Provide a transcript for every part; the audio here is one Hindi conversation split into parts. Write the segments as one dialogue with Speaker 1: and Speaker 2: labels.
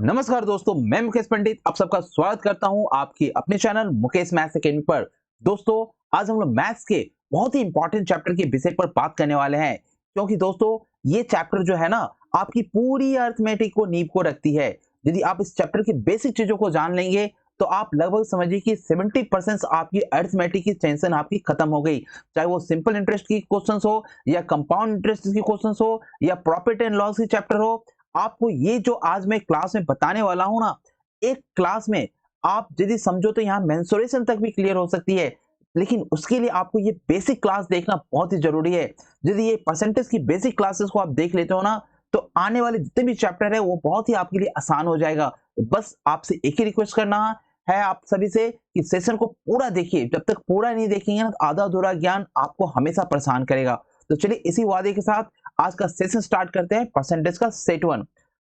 Speaker 1: नमस्कार दोस्तों, मैं मुकेश पंडित आप सबका स्वागत करता हूं आपके अपने चैनल मुकेश मैथ्स एकेडमी पर। दोस्तों, आज हम लोग मैथ्स के बहुत ही इंपॉर्टेंट चैप्टर के विषय पर बात करने वाले हैं, क्योंकि दोस्तों ये चैप्टर जो है ना आपकी पूरी अरिथमेटिक को नींव को रखती है। यदि आप इस चैप्टर की बेसिक चीजों को जान लेंगे तो आप लगभग समझिए कि 70% आपकी अरिथमेटिक की टेंशन आपकी खत्म हो गई। चाहे वो सिंपल इंटरेस्ट की क्वेश्चन हो या कंपाउंड इंटरेस्ट की क्वेश्चन हो या प्रॉफिट एंड लॉस की चैप्टर हो, आपको ये जो आज मैं क्लास में बताने वाला हूं ना, एक क्लास में आप यदि समझो तो यहाँ मेंसुरेशन तक भी क्लियर हो सकती है। लेकिन उसके लिए आपको ये बेसिक क्लास देखना बहुत ही जरूरी है। यदि ये परसेंटेज की बेसिक क्लासेस को आप देख लेते हो ना, तो आने वाले जितने भी चैप्टर है वो बहुत ही आपके लिए आसान हो जाएगा। तो बस आपसे एक ही रिक्वेस्ट करना है आप सभी से कि सेशन को पूरा देखिए। जब तक पूरा नहीं देखेंगे ना, तो आधा अधूरा ज्ञान आपको हमेशा परेशान करेगा। तो चलिए इसी वादे के साथ आज का सेशन स्टार्ट करते हैं परसेंटेज का सेट वन।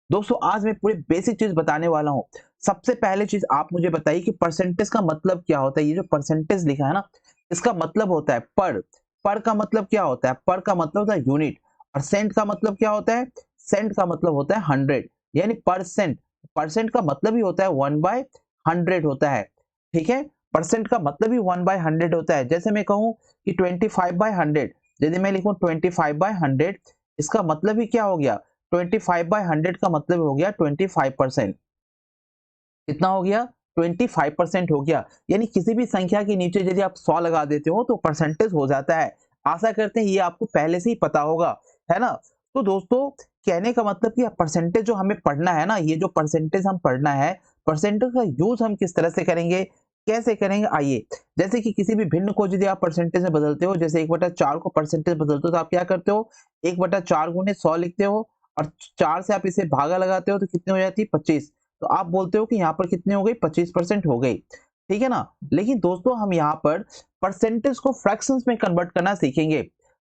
Speaker 1: दोस्तों, आज मैं पूरी बेसिक चीज बताने वाला हूं। सबसे पहले चीज आप मुझे बताइए कि परसेंटेज का मतलब क्या होता है। ये जो परसेंटेज लिखा है ना, इसका मतलब होता है पर का मतलब क्या होता है? पर का मतलब होता है यूनिट। और सेंट का मतलब क्या होता है? सेंट का मतलब होता है 100, यानी परसेंट। परसेंट का मतलब ही होता है 1/100 होता है। ठीक है, परसेंट का मतलब ही 1/100 होता है। जैसे मैं कहूं कि 25/100, यदि मैं लिखूं 25/100, इसका मतलब ही क्या हो गया? 25/100 का मतलब हो गया 25%। कितना हो गया? 25% हो गया। यानी किसी भी संख्या के नीचे यदि आप 100 लगा देते हो तो परसेंटेज हो जाता है। आशा करते हैं ये आपको पहले से ही पता होगा, है ना? तो दोस्तों, कहने का मतलब कि परसेंटेज जो हमें पढ़ना है ना, ये जो परसेंटेज हम पढ़ना है, परसेंटेज का यूज हम किस तरह से करेंगे, कैसे करेंगे, आइए। जैसे कि किसी भी भिन्न को यदि आप परसेंटेज में बदलते हो, जैसे 1/4 को परसेंटेज बदलते हो, तो आप क्या करते हो? 1/4 गुने 100 लिखते हो और 4 से आप इसे भागा लगाते हो तो कितनी हो जाती है? 25। तो आप बोलते हो कि यहाँ पर कितनी हो गई? 25% हो गई। ठीक है ना? लेकिन दोस्तों, हम यहाँ पर परसेंटेज को फ्रैक्शंस में कन्वर्ट करना सीखेंगे।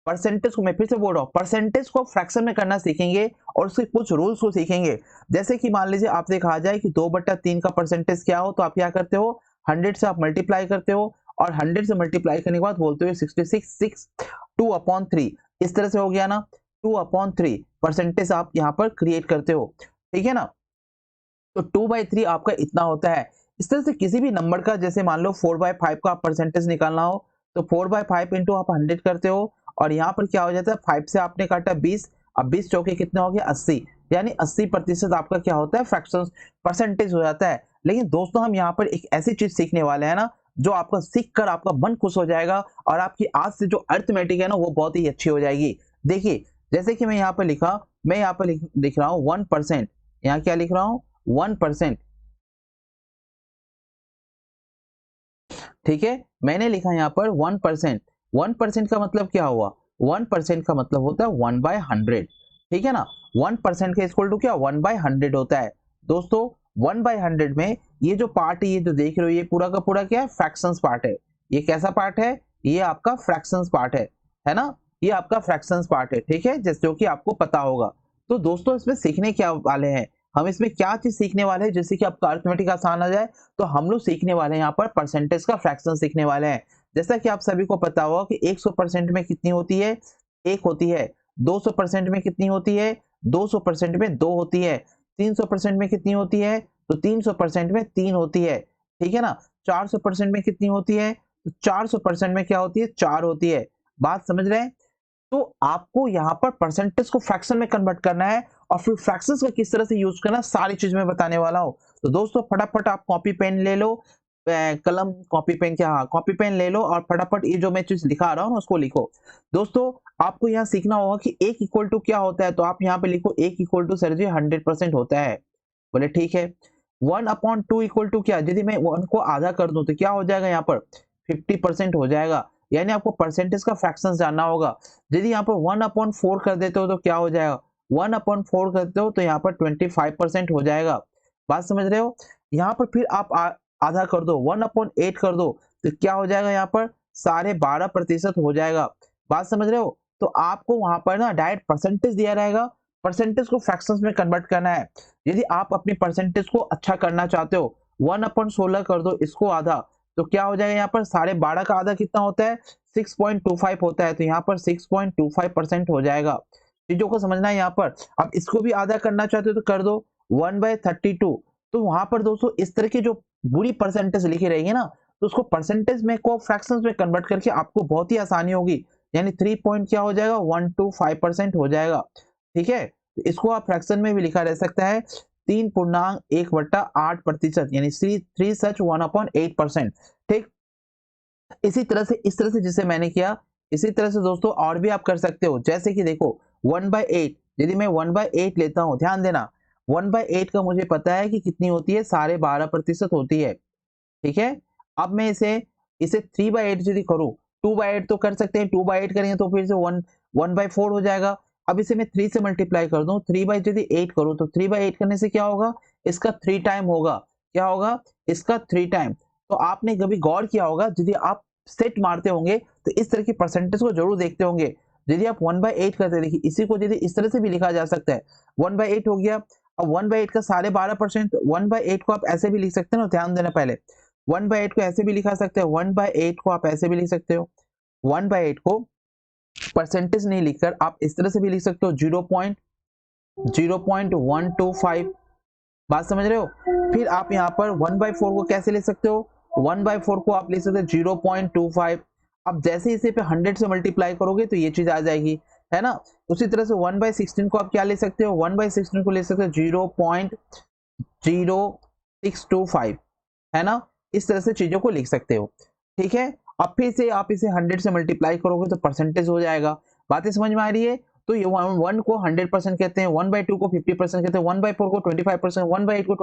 Speaker 1: परसेंटेज को मैं फिर से बोल रहा हूँ, परसेंटेज को फ्रैक्शन में करना सीखेंगे और उसके कुछ रूल्स को सीखेंगे। जैसे कि मान लीजिए आपसे कहा जाए कि 2/3 का परसेंटेज क्या हो, तो आप क्या करते हो? 100 से आप मल्टीप्लाई करते हो और 100 से मल्टीप्लाई करने के बाद बोलते हो 66 2/3। इस तरह से हो गया ना, 2/3 परसेंटेज आप यहाँ पर क्रिएट करते हो। ठीक है ना? तो 2/3 आपका इतना होता है। इस तरह से किसी भी नंबर का, जैसे मान लो 4/5 का परसेंटेज निकालना हो, तो 4/5 इंटू आप 100 करते हो और यहाँ पर क्या हो जाता है? 5 से आपने काटा 20, अब 20 चौके कितने हो गए? 80। यानी 80% आपका क्या होता है? फ्रैक्शंस परसेंटेज हो जाता है। लेकिन दोस्तों, हम यहाँ पर एक ऐसी चीज सीखने वाले हैं ना, जो आपका सीख कर आपका मन खुश हो जाएगा और आपकी आज से जो अरिथमेटिक है ना, वो बहुत ही अच्छी हो जाएगी। देखिए, जैसे कि मैं यहाँ पर लिखा, मैं यहाँ पर लिख रहा हूँ 1%। यहाँ क्या लिख रहा हूँ? 1%। ठीक है, मैंने लिखा यहाँ पर 1%। 1% का मतलब क्या हुआ? 1% का मतलब होता है 1/100। ठीक है ना? 1% का इक्वल टू क्या? 1/100 होता है। दोस्तों, 1/100 में ये जो पार्ट है, ये जो देख रहे हो, ये पूरा का पूरा क्या है? फ्रैक्शंस पार्ट है। ये कैसा पार्ट है? ये आपका फ्रैक्शंस पार्ट है ना? ये आपका फ्रैक्शंस पार्ट है। ठीक है, जैसे जो कि आपको पता होगा। तो दोस्तों, इसमें सीखने क्या वाले हैं हम? इसमें क्या चीज सीखने वाले हैं जिससे कि आपका अरिथमेटिक आसान आ जाए? तो हम लोग सीखने वाले हैं यहाँ पर परसेंटेज का फ्रैक्शन सीखने वाले हैं। जैसा कि आप सभी को पता होगा कि 100% में कितनी होती है? 1 होती है। 200% में कितनी होती है? 200% में 2 होती है। 300% में कितनी होती है? तो 300% में 3 होती है। ठीक है ना? 400% में कितनी होती है? तो 400% में क्या होती है? 4 होती है। बात समझ रहे हैं? तो आपको यहाँ पर परसेंटेज को फ्रैक्शन में कन्वर्ट करना है और फिर फ्रैक्शंस का किस तरह से यूज करना, सारी चीज मैं बताने वाला हूँ। तो दोस्तों, फटाफट आप कॉपी पेन ले लो। कलम कॉपी पेन क्या, हाँ, कॉपी पेन ले लो और फटाफट ये जो मैं चीज दिखा रहा हूँ उसको लिखो। दोस्तों, आपको यहाँ सीखना होगा कि एक इक्वल टू क्या होता है। तो आप यहाँ पे लिखो एक इक्वल टू, सर जी 100% होता है। बोले ठीक है। 1/2 इक्वल टू क्या? यदि मैं 1 को आधा कर दूं तो क्या हो जाएगा? यहाँ पर 50% हो जाएगा। यानी आपको परसेंटेज का फ्रैक्शंस जानना होगा। यदि यहाँ पर 1/4 कर देते हो तो क्या हो जाएगा? 1/4 करते हो तो यहाँ पर 25% हो जाएगा। बात समझ रहे हो? यहाँ पर फिर आप आधा कर दो, 1/8 कर दो तो क्या हो जाएगा? यहाँ पर 12.5% हो जाएगा। बात समझ रहे हो? तो आपको वहां पर ना डायरेक्ट परसेंटेज दिया रहेगा, परसेंटेज को फ्रैक्शंस में कन्वर्ट करना है। यदि आप अपनी परसेंटेज को अच्छा करना चाहते हो, 1/16 कर दो इसको आधा, तो क्या हो जाएगा? यहाँ पर 12.5 का आधा कितना होता है? 6.25 होता है। तो यहाँ पर 6.25% हो जाएगा। चीजों को समझना है यहाँ पर। अब इसको भी आधा करना चाहते हो तो कर दो, 1/32। तो वहां पर दोस्तों इस तरह की जो बुरी परसेंटेज लिखी रहेगी ना, तो उसको परसेंटेज में को फ्रैक्शंस में कन्वर्ट करके आपको बहुत ही आसानी होगी। यानी 3 पॉइंट क्या हो जाएगा, 125% हो जाएगा। ठीक है, तो इसको आप फ्रैक्शन में भी लिखा रह सकता है 3.1/8%, यानी 3 सच 1/8%। ठीक, इसी तरह से इस तरह से जिसे मैंने किया, इसी तरह से दोस्तों और भी आप कर सकते हो। जैसे कि देखो 1/8, यदि मैं 1/8 लेता हूं, ध्यान देना 1/8 का मुझे पता है कि कितनी होती है, 12.5% होती है। ठीक है, अब मैं इसे इसे 3/8 यदि करूं, 2/8 तो कर सकते हैं, 2/8 करेंगे तो फिर से 1/4 हो जाएगा। अब इसे मैं 3 से मल्टीप्लाई कर दूं, 3/8 करूं तो 3/8 करने से क्या होगा, इसका 3 टाइम होगा। क्या होगा, इसका 3 टाइम। तो आपने कभी गौर किया होगा, यदि आप सेट मारते होंगे तो इस तरह की परसेंटेज को जरूर देखते होंगे। यदि आप 1/8 करते, देखिए इसी को यदि इस तरह से भी लिखा जा सकता है, 1/8 हो गया। अब 1/8 का 12.5%, 1/8 को आप ऐसे भी लिख सकते हैं ना, ध्यान देना पहले 1/8 को ऐसे भी लिखा सकते हैं, 1/8 को आप ऐसे भी लिख सकते हो। 1/8 को परसेंटेज नहीं लिखकर आप इस तरह से भी लिख सकते हो, 0.125। बात समझ रहे हो। फिर आप यहाँ पर 1/4 को कैसे लिख सकते हो, 1/4 को आप लिख सकते हो 0.25। अब जैसे इसे पे 100 से मल्टीप्लाई करोगे तो ये चीज आ जाएगी, है ना। उसी तरह से 1/16 को आप क्या ले सकते हो, 1/16 को ले सकते हो 0.0625, है ना। इस तरह से चीजों को लिख सकते हो। ठीक है, अब फिर से आप इसे 100 से मल्टीप्लाई करोगे तो परसेंटेज हो जाएगा। बातें समझ में आ रही है। तो ये 1 को 100% कहते हैं, 1/2 को 50% कहते हैं, 1/4 को 25%, 1/8 को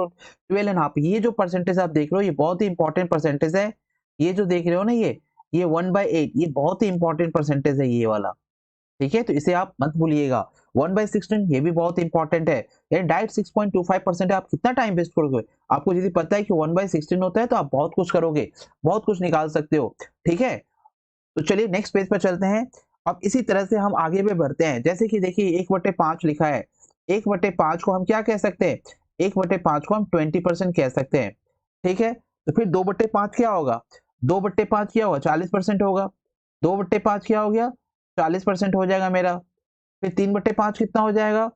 Speaker 1: 12.5। ये जो परसेंटेज आप देख रहे हो ये बहुत ही इंपॉर्टेंट परसेंटेज है। ये जो देख रहे हो ना, ये 1/8 ये बहुत ही इंपॉर्टेंट परसेंटेज है ये वाला। ठीक है, तो इसे आप मत भूलिएगा। 1/16 ये भी बहुत इंपॉर्टेंट है, यानी डायरेक्ट 6.25% है। आप कितना टाइम वेस्ट करोगे, आपको यदि पता है कि 1/16 होता है तो आप बहुत कुछ करोगे, बहुत कुछ निकाल सकते हो। ठीक है, तो चलिए नेक्स्ट पेज पर चलते हैं। अब इसी तरह से हम आगे भी बढ़ते हैं। जैसे कि देखिए 1/5 लिखा है, 1/5 को हम क्या कह सकते हैं, 1/5 को हम 20% कह सकते हैं। ठीक है, तो फिर 2/5 क्या होगा, 2/5 क्या होगा, 40% होगा। 2/5 क्या हो गया, 40% हो जाएगा मेरा। फिर 3/5 कितना हो जाएगा,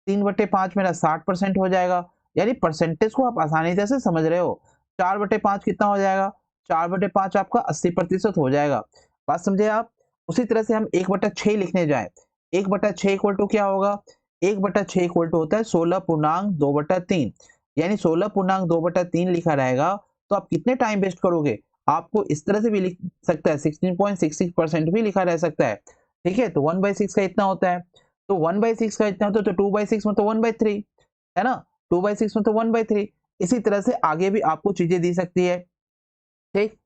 Speaker 1: 3/5 मेरा 60% हो जाएगा। यानी परसेंटेज को आप आसानी से समझ रहे हो। 4/5 कितना हो जाएगा, 4/5 आपका 80% हो जाएगा। बात समझे आप। उसी तरह से हम 1/6 लिखने जाए, 1/6 इक्वल टू क्या होगा, 1/6 इक्वल टू होता है 16.2/3। यानी 16.2/3 लिखा रहेगा। तो आप कितने टाइम वेस्ट करोगे, आपको इस तरह से भी लिख सकता है, 16.66% भी लिखा रह सकता है। ठीक है, तो 1/6 का इतना होता है, तो 1/6 का इतना होता है, तो 2/6 मतलब 1/3, है ना। 2/6 मतलब 1/3। इसी तरह से आगे भी आपको चीजें दी सकती है। ठीक,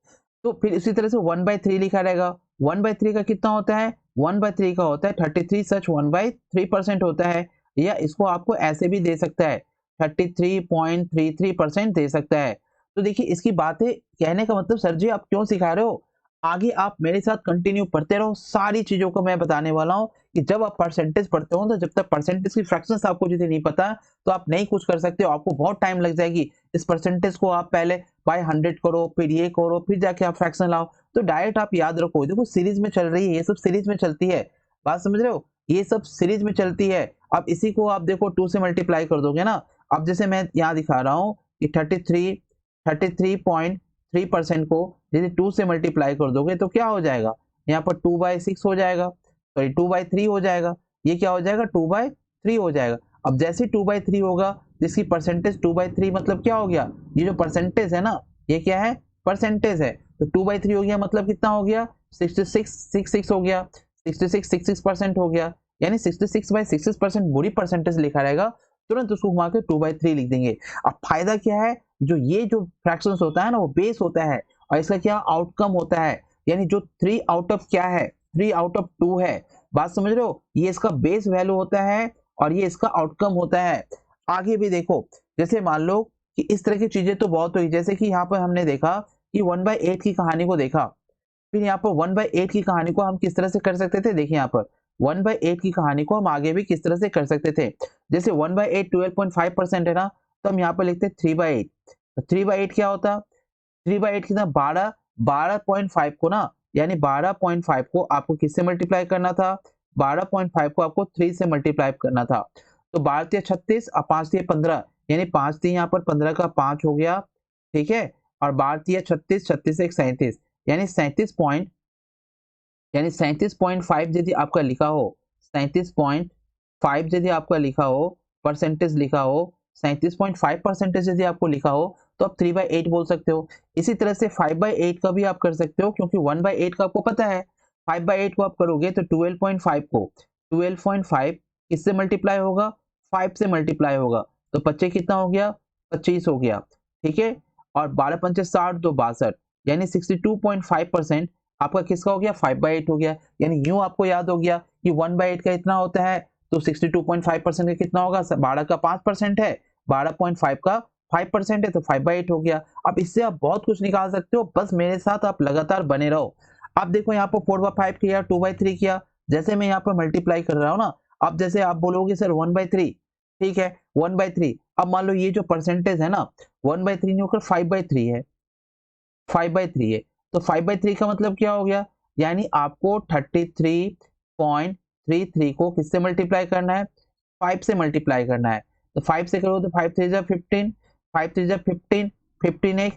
Speaker 1: तो फिर इसी तरह से 1/3 लिखा रहेगा। 1/3 का कितना होता है, 1/3 का होता है 33 सच 1/3% होता है। या इसको आपको ऐसे भी दे सकता है, 33.33% दे सकता है। तो देखिए इसकी बातें कहने का मतलब, सर जी आप क्यों सिखा रहे हो, आगे आप मेरे साथ कंटिन्यू पढ़ते रहो। सारी चीजों को मैं बताने वाला हूँ कि जब आप परसेंटेज पढ़ते हो, तो जब तक परसेंटेज की फ्रैक्शंस आपको यदि नहीं पता तो आप नहीं कुछ कर सकते हो, आपको बहुत टाइम लग जाएगी। इस परसेंटेज को आप पहले बाय 100 करो, फिर ये करो, फिर जाके आप फ्रैक्शन लाओ। तो डायरेक्ट आप याद रखो, देखो सीरीज में चल रही है, ये सब सीरीज में चलती है। बात समझ रहे हो, ये सब सीरीज में चलती है। अब इसी को आप देखो 2 से मल्टीप्लाई कर दोगे ना। अब जैसे मैं यहाँ दिखा रहा हूँ कि 33.3% को यदि 2 से मल्टीप्लाई कर दोगे तो क्या हो जाएगा, यहाँ पर 2/6 हो जाएगा, सॉरी 2/3 हो जाएगा। ये क्या हो जाएगा, 2/3 हो जाएगा। अब जैसे 2/3 होगा, जिसकी परसेंटेज 2/3 मतलब क्या हो गया, ये जो परसेंटेज है ना, ये क्या है, परसेंटेज है। तो 2/3 हो गया मतलब कितना हो गया, 66 हो गया, 66% हो गया। यानी 66/66% बुरी परसेंटेज लिखा रहेगा, तुरंत उसको घुमा के 2/3 लिख देंगे। अब फायदा क्या है, ये जो फ्रैक्शंस होता है ना, वो बेस होता है, और इसका क्या आउटकम होता है। यानी जो 3 आउट ऑफ क्या है, 3 आउट ऑफ 2 है। बात समझ रहे हो, ये इसका बेस वैल्यू होता है और ये इसका आउटकम होता है। आगे भी देखो, जैसे मान लो कि इस तरह की चीजें तो बहुत हुई, जैसे कि यहाँ पर हमने देखा कि 1/8 की कहानी को देखा। फिर यहाँ पर 1/8 की कहानी को हम किस तरह से कर सकते थे, देखिए यहाँ पर 1/8 की कहानी को हम आगे भी किस तरह से कर सकते थे। जैसे 1/8 12.5% है ना, तो हम यहाँ पर लिखते 3/8। 3/8 क्या होता, 3/8 कितना, 12.5 को ना, यानी 12.5 को आपको किससे मल्टीप्लाई करना था, 12.5 को आपको 3 से मल्टीप्लाई करना था। तो 12 3 36 और 5 3 15, यानी 5 थी यहाँ पर 15 का 5 हो गया, ठीक है। और 12 थी 36, 36 से 37, यानी 37.5 यदि आपका लिखा हो, 37.5 यदि आपका लिखा हो, परसेंटेज लिखा हो, 37.5% यदि आपको लिखा हो, तो आप 3/8 बोल सकते हो। इसी तरह से 5/8 का भी आप कर सकते हो, क्योंकि 1/8 का आपको पता है। 5/8 को आप करोगे तो 12.5 किससे मल्टीप्लाई होगा, 5 से मल्टीप्लाई होगा, तो 25 कितना हो गया, 25 हो गया, ठीक है। और 12 पंचे 60, 2 62, यानी 62.5% आपका किसका हो गया, 5/8 हो गया। यानी यूं आपको याद हो गया कि 1/8 का इतना होता है, तो 62.5% का कितना होगा, 12 का 5% है, 12.5 का 5% है, तो 5/8 हो गया। अब इससे आप बहुत कुछ निकाल सकते हो, बस मेरे साथ आप लगातार बने रहो। अब देखो यहाँ पर 4/5 किया, 2/3 किया, जैसे मैं यहाँ पर मल्टीप्लाई कर रहा हूँ ना, अब जैसे आप बोलोगे सर 1/3, ठीक है, 1/3। अब मान लो ये जो परसेंटेज है ना, 1/3 नहीं होकर 5/3 है, 5/3 है, तो 5/3 का मतलब क्या हो गया, यानी आपको 33.33 को किससे मल्टीप्लाई करना है, 5 से मल्टीप्लाई करना है। तो 5 से करो तो 5 3 जा 15, 5 3 जा 15, 15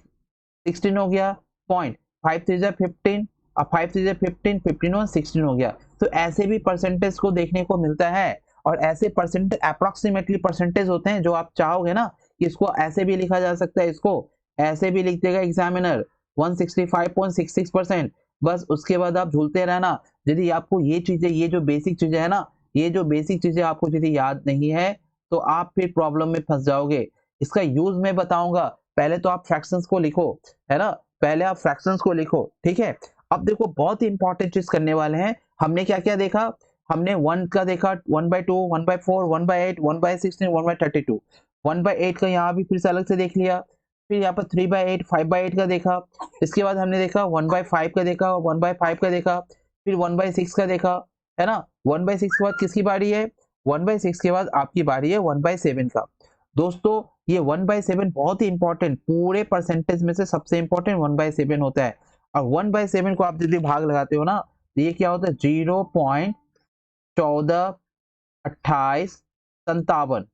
Speaker 1: एक 16 हो गया पॉइंट, 5 3 जा 15, अब 5 3 जा 15, 15 और 16 हो गया। तो ऐसे भी परसेंटेज को देखने को मिलता है, और ऐसे परसेंटेज अप्रोक्सीमेटली परसेंटेज होते हैं, जो आप चाहोगे ना कि इसको ऐसे भी लिखा जा सकता है, इसको ऐसे भी लिख देगा एग्जामिनर 165.66%। बस उसके बाद आप झूलते रहना। यदि आपको ये चीजें, ये जो बेसिक चीजें है ना, ये जो बेसिक चीजें आपको यदि याद नहीं है, तो आप फिर प्रॉब्लम में फंस जाओगे। इसका यूज मैं बताऊंगा, पहले तो आप फ्रैक्शंस को लिखो, है ना, पहले आप फ्रैक्शंस को लिखो, ठीक है। अब देखो बहुत ही इंपॉर्टेंट चीज करने वाले हैं। हमने क्या क्या देखा, हमने 1 का देखा, 1/2, 1/4, 1/8, 1/16, 1/32, 1/8 का यहाँ भी फिर से अलग से देख लिया। फिर यहाँ पर 3/8, 5/8 का देखा। इसके बाद हमने देखा 1/5 का देखा, 1/5 का देखा, फिर 1/6 का देखा, है ना। 1/6 के बाद किसकी बारी है, 1/6 के बाद आपकी बारी है 1/7 का। दोस्तों ये 1/7 बहुत ही इंपॉर्टेंट, पूरे परसेंटेज में से सबसे इंपॉर्टेंट 1/7 होता है। और 1/7 को आप यदि भाग लगाते हो ना, तो ये क्या होता है, 0.142857,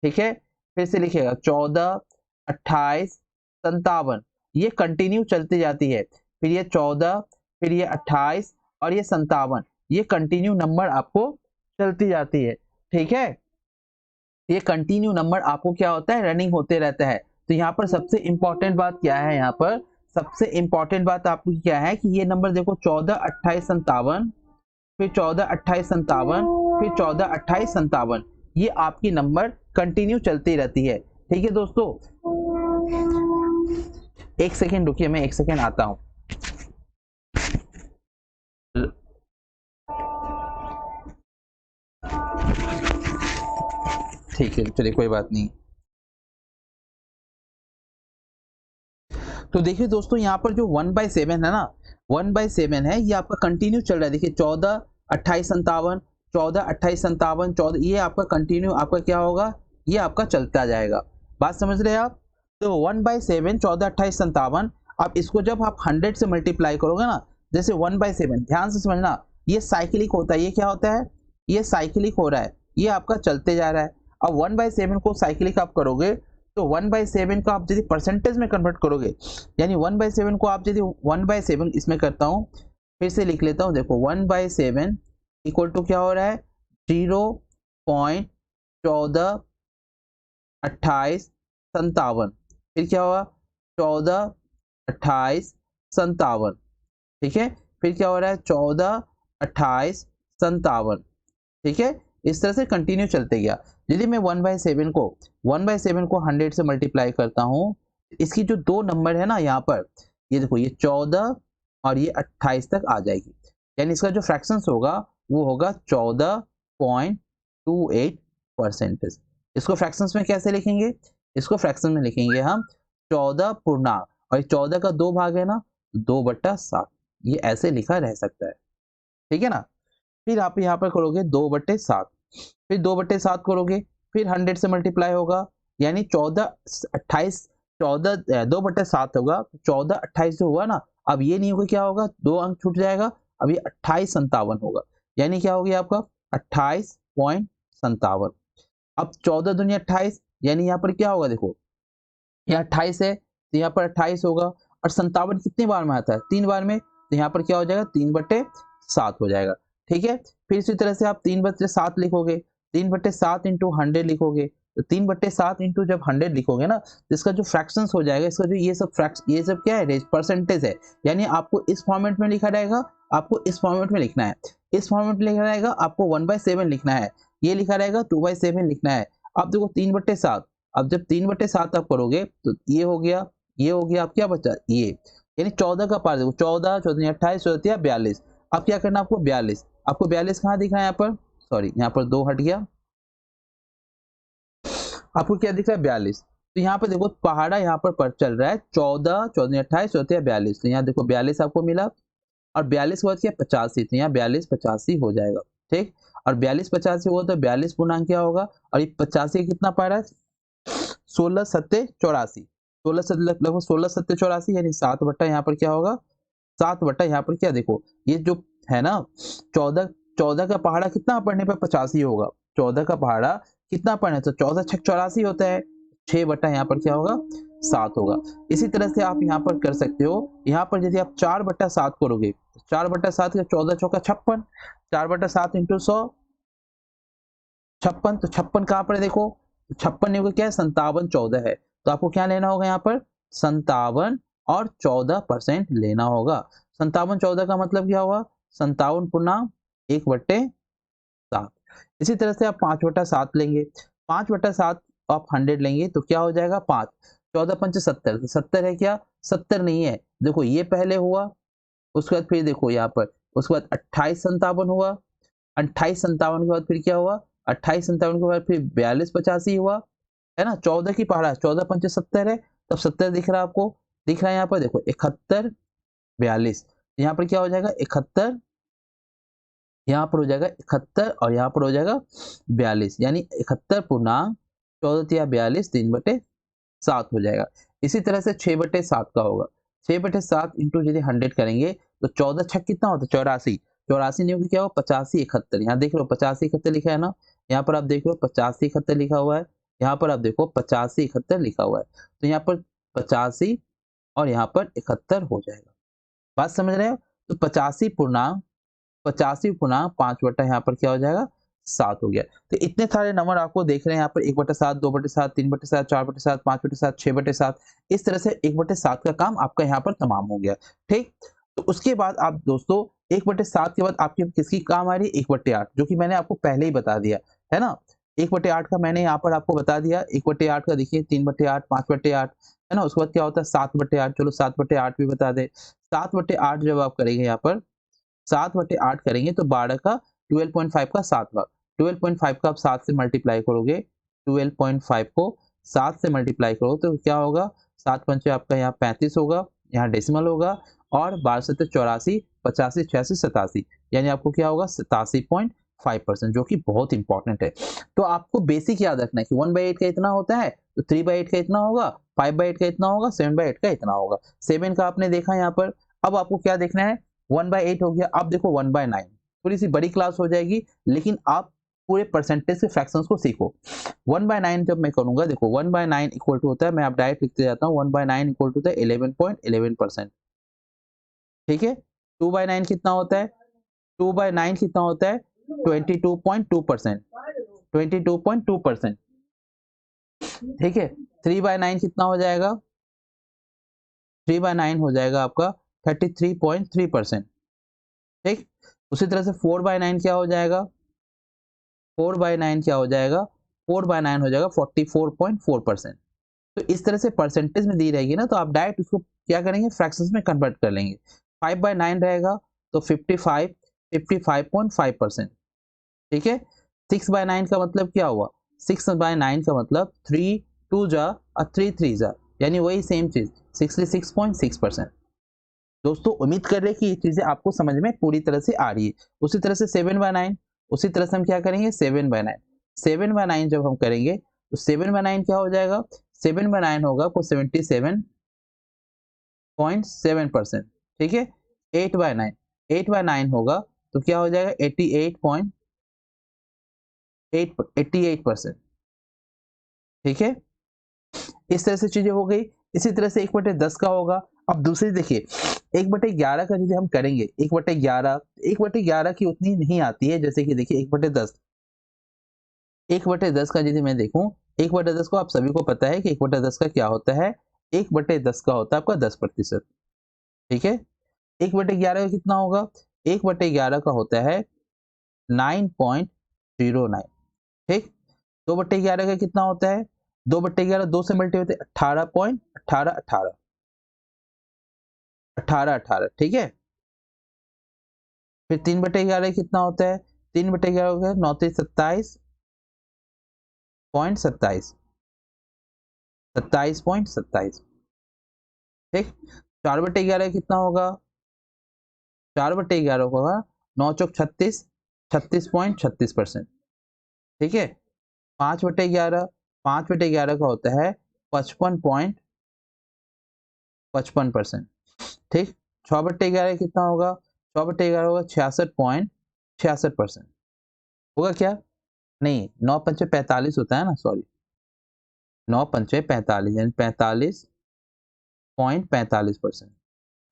Speaker 1: ठीक है। फिर से लिखिएगा 142857, ये कंटिन्यू चलती जाती है। फिर ये 14, फिर ये 28 और ये 57, ये कंटिन्यू नंबर आपको चलती जाती है, ठीक है। ये कंटिन्यू नंबर आपको क्या होता है, रनिंग होते रहता है। तो यहाँ पर सबसे इंपॉर्टेंट बात क्या है, यहाँ पर सबसे इंपॉर्टेंट बात आपको क्या है कि ये नंबर देखो 142857, फिर 142857, फिर 142857, ये आपकी नंबर कंटिन्यू चलती रहती है, ठीक है दोस्तों। एक सेकेंड रुकिए, मैं एक सेकेंड आता हूं। ठीक है चलिए, कोई बात नहीं। तो देखिए दोस्तों, यहाँ पर जो 1/7 है ना, 1/7 है, ये आपका कंटिन्यू चल रहा है। देखिए 142857, 142857, 14, ये आपका कंटिन्यू आपका क्या होगा, ये आपका चलता जाएगा। बात समझ रहे हैं आप। तो 1/7, 142857, अब इसको जब आप 100 से मल्टीप्लाई करोगे ना, जैसे 1/7, ध्यान से समझना, ये साइक्लिक होता है। ये क्या होता है, ये साइक्लिक हो रहा है, ये आपका चलते जा रहा है। अब 1/7 को साइक्लिक आप करोगे, तो 1/7 को आप यदि परसेंटेज में कन्वर्ट करोगे, यानी 1/7 को आप यदि 1/7 इसमें करता हूँ, फिर से लिख लेता हूँ, देखो 1/7 इक्वल टू क्या हो रहा है, 0.142857, फिर क्या हुआ 142857, ठीक है। फिर क्या हो रहा है 142857, ठीक है। इस तरह से कंटिन्यू चलते गया। यदि मैं 1/7 को 100 से मल्टीप्लाई करता हूँ, इसकी जो दो नंबर है ना यहाँ पर, ये देखो, ये 14 और ये 28 तक आ जाएगी, यानी इसका जो फ्रैक्शंस होगा वो होगा 14.28%। इसको फ्रैक्शंस में कैसे लिखेंगे, इसको फ्रैक्शन में लिखेंगे हम 14 पूर्णांक, और 14 का 2 भाग है ना, 2/7, ये ऐसे लिखा रह सकता है, ठीक है ना। फिर आप यहाँ पर करोगे 2/7, फिर 2/7 करोगे, फिर 100 से मल्टीप्लाई होगा, यानी 2/7 होगा, 1428 जो हुआ ना, अब ये नहीं होगा, क्या होगा, 2 अंक छूट जाएगा, अब ये 2857 होगा, यानी क्या हो गया आपका 28.57। अब 14 दूनी 28, यानी यहाँ पर क्या होगा देखो, यहाँ 28 है तो यहाँ पर 28 होगा, और 57 कितनी बार में आता है, 3 बार में, तो यहाँ पर क्या हो जाएगा 3/7 हो जाएगा। ठीक है, फिर इसी तरह से आप 3/7 लिखोगे, 3/7 इंटू 100 लिखोगे, तो 3/7 इंटू जब 100 लिखोगे ना, तो इसका जो फ्रैक्शंस हो जाएगा, इसका जो ये सब क्या है, परसेंटेज है। यानी आपको इस फॉर्मेट में लिखा रहेगा, आपको इस फॉर्मेट में लिखना है, इस फॉर्मेट में लिखा रहेगा, आपको 1/7 लिखना है, ये लिखा रहेगा 2/7 लिखना है। अब देखो 3/7, अब जब 3/7 आप करोगे तो ये हो गया, ये हो गया, अब क्या बचा ये, यानी 14 का पार देखो, 14 14 28 14 42। अब क्या करना आपको 42, आपको 42 कहाँ दिख रहा है यहाँ पर, सॉरी यहाँ पर 2 हट गया, आपको क्या दिख रहा है 42। तो यहाँ पर देखो पहाड़ा यहाँ पर चल रहा है 14 14 28 14 42, तो यहाँ देखो 42 आपको मिला, और 42 के बाद क्या 85, तो यहाँ 42 85 हो जाएगा। ठीक, और 42 85 हुआ तो 42 पूर्णांक क्या होगा, और ये 85 कितना पा रहा है 16 सत्ते 84, 16 लगभग 16 सत्ते 84, यानी 7 बट्टा यहाँ पर क्या होगा, 7 बट्टा यहाँ पर क्या देखो, ये जो है ना 14 14 का पहाड़ा कितना पढ़ने पर 85 होगा, 14 का पहाड़ा कितना पढ़ने तो 14 छक 84 होता है, 6 बट्टा यहाँ पर क्या होगा 7 होगा। इसी तरह से आप यहाँ पर कर सकते हो, यहाँ पर यदि आप 4/7 करोगे, 4/7 का 14 चौका 56, 4/7 इंटू 100 56, तो 56 कहाँ पर है देखो, 56 नहीं होगा क्या है 57 14 है, तो आपको क्या लेना होगा यहाँ पर 57 और 14% लेना होगा। 57 14 का मतलब क्या होगा 57 पूर्णांक 1/7। इसी तरह से आप 5/7 लेंगे, 5/7 आप 100 लेंगे तो क्या हो जाएगा 5, 14 पंच 70, तो 70 है क्या 70 नहीं है, देखो ये पहले हुआ, उसके बाद फिर देखो यहाँ पर, उसके बाद 28 57 हुआ, 28 57 के बाद फिर क्या हुआ, 28 57 के बाद फिर 42 85 हुआ, है ना, 14 की पहाड़ा 14 पंच 70 है, तब 70 दिख रहा है आपको, दिख रहा है यहाँ पर देखो 71 42, यहाँ पर क्या हो जाएगा 71, यहाँ पर हो जाएगा 71 और यहाँ पर हो जाएगा 42, यानी 71 पूर्णांक 14 या 42 3/7 हो जाएगा। इसी तरह से 6/7 का होगा, 6/7 इंटू यदि 100 करेंगे तो 14 छक कितना होता है 84, 84 नहीं होगी क्या हो 85 71, यहाँ देख लो 85 71 लिखा है ना, यहाँ पर आप देख लो 85 71 लिखा हुआ है, यहाँ पर आप देखो 85 71 लिखा हुआ है, तो यहाँ पर 85 और यहाँ पर 71 हो जाएगा। बात समझ रहे हो, तो 85 गुना 5 यहाँ पर क्या हो जाएगा 7 हो गया। तो इतने सारे नंबर आपको देख रहे हैं यहाँ पर 1/7 2/7 3/7 4/7 5/7 6/7, इस तरह से 1/7 का काम आपका यहाँ पर तमाम हो गया। ठीक, तो उसके बाद आप दोस्तों 1/7 के बाद आपकी किसकी काम आ रही है 1/8, जो कि मैंने आपको पहले ही बता दिया है ना, 1/8 का मैंने यहाँ पर आपको बता दिया, 1/8 का देखिए 3/8 5/8 है ना, उसके बाद क्या होता है 7/8, चलो 7/8 भी बता दे, 7/8 जब आप करेंगे यहाँ पर 7/8 करेंगे तो 12 का 12.5 का 7 भाग, 12.5 का आप 7 से मल्टीप्लाई करोगे, 12.5 को 7 से मल्टीप्लाई करो तो क्या होगा 7 पंचे आपका यहाँ 35 होगा, यहाँ डेसिमल होगा, और 12 7 84 85 86 87, यानी आपको क्या होगा 87.5%, जो कि बहुत इंपॉर्टेंट है। तो आपको बेसिक याद रखना है कि 1/8 का इतना होता है, तो 3/8 का इतना होगा, 5/8 का इतना होगा, 7/8 का इतना होगा। 7 का आपने देखा यहाँ पर, अब आपको क्या देखना है 1/8 हो गया, अब देखो 1/9, थोड़ी सी बड़ी क्लास हो जाएगी, लेकिन आप पूरे परसेंटेज के फ्रैक्शंस को सीखो। 1/9 जब मैं करूंगा देखो 1/9 इक्वल टू होता है, मैं आप डायरेक्ट लिखते जाता हूँ, 1/9 इक्वल टू होता है 11.11%। ठीक है, 2/9 कितना होता है, 2/9 कितना होता है 22.2%, 22.2%। ठीक है, 3/9 कितना हो जाएगा, 3/9 हो जाएगा आपका 33.3%। ठीक, उसी तरह से 4/9 क्या हो जाएगा, 4/9 क्या हो जाएगा, 4/9 हो जाएगा 44.4%। तो इस तरह से परसेंटेज में दी रहेगी ना, तो आप डायरेक्ट उसको क्या करेंगे फ्रैक्शंस में कन्वर्ट कर लेंगे। 5/9 रहेगा तो 55.5%। ठीक है, 6/9 का मतलब क्या हुआ, 6/9 का मतलब 3 2 जा और 3 3 जा, यानी वही सेम चीज 66.6%। दोस्तों उम्मीद कर रहे हैं कि ये चीजें आपको समझ में पूरी तरह से आ रही है। उसी तरह से 7/9, उसी तरह से हम क्या करेंगे 7/9, 7/9 जब हम करेंगे तो 7/9 क्या हो जाएगा, 7/9 होगा आपको 77.7%। ठीक है, 8/9, 8/9 होगा तो क्या हो जाएगा 88.88%। ठीक है, इस तरह से चीजें हो गई। इसी तरह से 1/10 का होगा। अब दूसरी देखिए, 1/11 का यदि हम करेंगे, 1/11 की उतनी नहीं आती है, जैसे कि देखिए 1/10, 1/10 का यदि मैं देखूं, 1/10 को आप सभी को पता है कि 1/10 का क्या होता है, 1/10 का होता है आपका 10%। ठीक है, 1/11 का कितना होगा, 1/11 का होता है 9.09। ठीक, 2/11 का कितना होता है, 2/11 2 से मल्टी होते 18.18, 18, ठीक है। फिर 3/11 कितना होता है, 3/11 हो गया 9 27.27, 27.27। ठीक, 4/11 कितना होगा, 4/11 होगा 9 चौक 36, 36.36%। ठीक है, 5/11, 5/11 का होता है 55.55%। ठीक, 6/11 कितना होगा, 6/11 होगा 66.66%। होगा क्या, नहीं 9 पंचे 45 होता है ना, सॉरी, 9 पंचे 45 यानी 45.45%।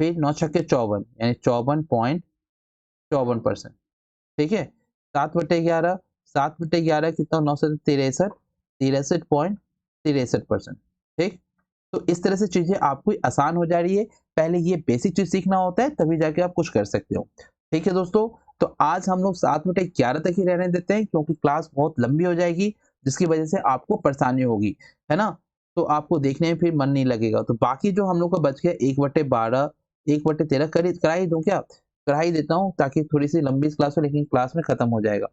Speaker 1: फिर 9 छक्के 54 यानी 54.54%। ठीक है, 7/11, 7/11 कितना, 9 से 63, 63.63%। ठीक, तो इस तरह से चीजें आपको आसान हो जा रही है। पहले ये बेसिक चीज सीखना होता है, तभी जाके आप कुछ कर सकते हो। ठीक है दोस्तों, तो आज हम लोग 7/11 तक ही रहने देते हैं, क्योंकि क्लास बहुत लंबी हो जाएगी, जिसकी वजह से आपको परेशानी होगी, है ना, तो आपको देखने में फिर मन नहीं लगेगा। तो बाकी जो हम लोग का बच गया 1/12, 1/13 करा ही दूं क्या, करा ही देता हूँ, ताकि थोड़ी सी लंबी क्लास हो, लेकिन क्लास में खत्म हो जाएगा।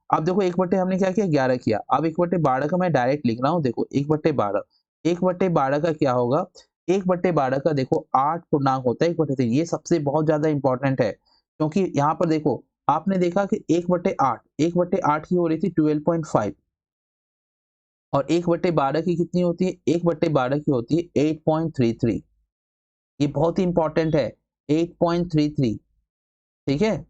Speaker 1: अब देखो 1/, हमने क्या किया, 11 किया। अब 1/12 का मैं डायरेक्ट लिख रहा हूँ, देखो 1/12, 1/12 का क्या होगा, 1/12 का देखो 8 पूर्णांक होता है 1/3। ये सबसे बहुत ज्यादा इंपॉर्टेंट है, क्योंकि यहाँ पर देखो आपने देखा कि 1/8, 1/8 की हो रही थी 12.5, और 1/12 की कितनी होती है, 1/12 की होती है 8.33। ये बहुत ही इंपॉर्टेंट है, 8.33। ठीक है,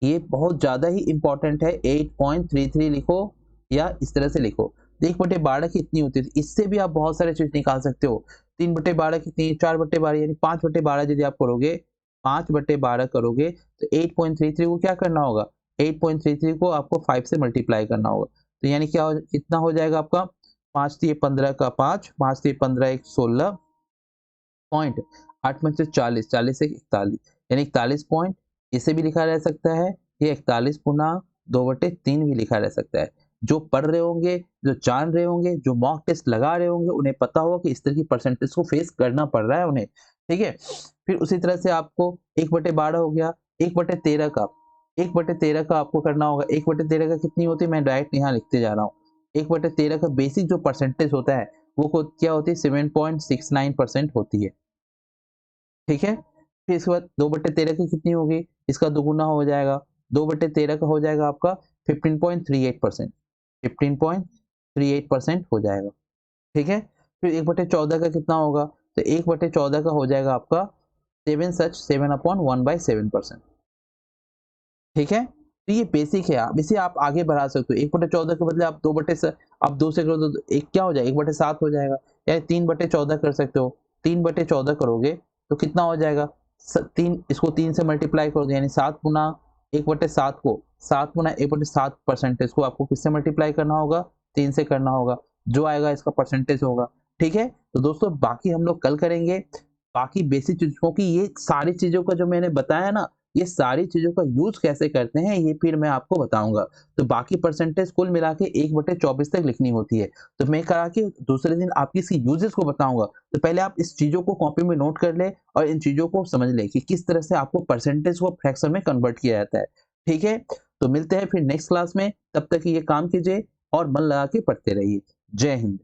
Speaker 1: ये बहुत ज्यादा ही इंपॉर्टेंट है, 8.33 लिखो, या इस तरह से लिखो। 1/12 कितनी होती है, इससे भी आप बहुत सारे चीज निकाल सकते हो। 3/12 कितनी, 4/12 यानी 5/12 यदि आप करोगे, 5/12 करोगे तो 8.33 को क्या करना होगा, 8.33 को आपको 5 से मल्टीप्लाई करना होगा। तो यानी क्या कितना हो जाएगा आपका, 5×3=15 का 5, 5×3=15, 16 पॉइंट, 8×5=40, 40 से 41 यानी 41 पॉइंट। इसे भी लिखा रह सकता है, ये 41/2/3 भी लिखा रह सकता है। जो पढ़ रहे होंगे, जो जान रहे होंगे, जो मॉक टेस्ट लगा रहे होंगे, उन्हें पता होगा कि इस तरह की परसेंटेज को फेस करना पड़ रहा है उन्हें। ठीक है, फिर उसी तरह से आपको 1/12 हो गया, 1/13 का, 1/13 का आपको करना होगा। 1/13 का कितनी होती है, मैं डायरेक्ट यहाँ लिखते जा रहा हूँ। 1/13 का बेसिक जो परसेंटेज होता है वो क्या होती है, 7.69% होती है। ठीक है, फिर इसके बाद 2/13 की कितनी होगी, इसका दुगुना हो जाएगा, 2/13 का हो जाएगा आपका 15.38%, 15.38% हो जाएगा। ठीक है, फिर 1/14 का कितना होगा, तो 1/14 का हो जाएगा आपका 7/1/7%। ठीक है, तो ये बेसिक है, आप इसे आप आगे बढ़ा सकते हो। 1/14 के बदले आप 2/, आप 2 से करो तो एक क्या हो जाएगा, 1/7 हो जाएगा, या 3/14 कर सकते हो। 3/14 करोगे तो कितना हो जाएगा, 3, इसको 3 से मल्टीप्लाई करोगे यानी 7 गुना 1/7 को, 7 गुना 1/7 परसेंटेज को आपको किससे मल्टीप्लाई करना होगा, 3 से करना होगा, जो आएगा इसका परसेंटेज होगा। ठीक है, तो दोस्तों बाकी हम लोग कल करेंगे, बाकी बेसिक चीज, क्योंकि ये सारी चीजों का जो मैंने बताया ना, ये सारी चीजों का यूज कैसे करते हैं ये फिर मैं आपको बताऊंगा। तो बाकी परसेंटेज कुल मिला के 1/24 तक लिखनी होती है। तो मैं करा के दूसरे दिन आपकी इसकी यूजेस को बताऊंगा। तो पहले आप इस चीजों को कॉपी में नोट कर ले, और इन चीजों को समझ ले कि किस तरह से आपको परसेंटेज को फ्रैक्शन में कन्वर्ट किया जाता है। ठीक है, तो मिलते हैं फिर नेक्स्ट क्लास में, तब तक ये काम कीजिए और मन लगा के पढ़ते रहिए। जय हिंद।